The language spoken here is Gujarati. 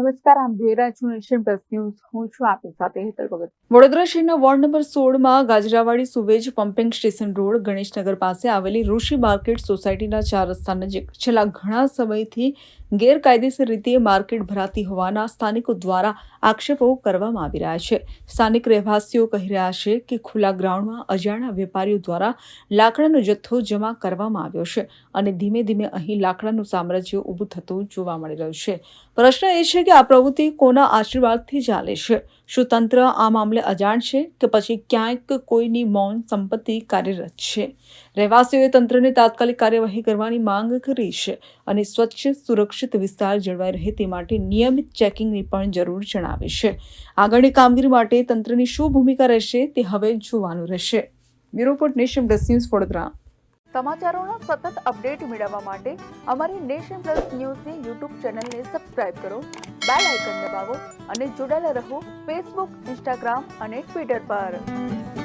નમસ્કાર, આપ જોઈ રહ્યા છો નેશન પ્લસ ન્યૂઝ. હું છું આપની સાથે હેતલ ભગત. વડોદરા શહેરના વોર્ડ નંબર 16માં Gajrawadi sewage pumping station road Ganeshnagar પાસે આવેલી ઋષિ માર્કેટ સોસાયટીના 4 રસ્તા નજીક છેલ્લા ઘણા સમયથી ગેરકાયદેસર રીતે માર્કેટ ભરાતી હોવાના સ્થાનિકો દ્વારા આક્ષેપો કરવામાં આવી રહ્યા છે. સ્થાનિક રહેવાસીઓ કહી રહ્યા છે કે ખુલ્લા ગ્રાઉન્ડમાં અજાણ્યા વેપારીઓ દ્વારા લાકડાનો જથ્થો જમા કરવામાં આવ્યો છે અને ધીમે ધીમે અહીં લાકડાનું સામ્રાજ્ય ઊભું થતું જોવા મળી રહ્યું છે. પ્રશ્ન એ છે કે આ પ્રવૃત્તિ કોના આશીર્વાદથી ચાલે છે? શું તંત્ર આ મામલે અજાણ છે કે પછી ક્યાંક કોઈની મૌન સંપત્તિ કાર્યરત છે? રહેવાસીઓએ તંત્રને તાત્કાલિક કાર્યવાહી કરવાની માંગ કરી છે અને સ્વચ્છ સુરક્ષિત વિસ્તાર જળવાઈ રહે તે માટે નિયમિત ચેકિંગની પણ જરૂર જણાવી છે. આગળની કામગીરી માટે તંત્રની શું ભૂમિકા રહેશે તે હવે જોવાનું રહેશે. Bureau report, nation plus news, Vadodara. સમાચારોના સતત અપડેટ મેળવવા માટે અમારી નેશન પ્લસ ન્યૂઝની યુટ્યુબ ચેનલને સબસ્ક્રાઇબ કરો, બેલ આઇકન દબાવો અને જોડાયેલા રહો ફેસબુક, ઇન્સ્ટાગ્રામ અને ટ્વિટર પર.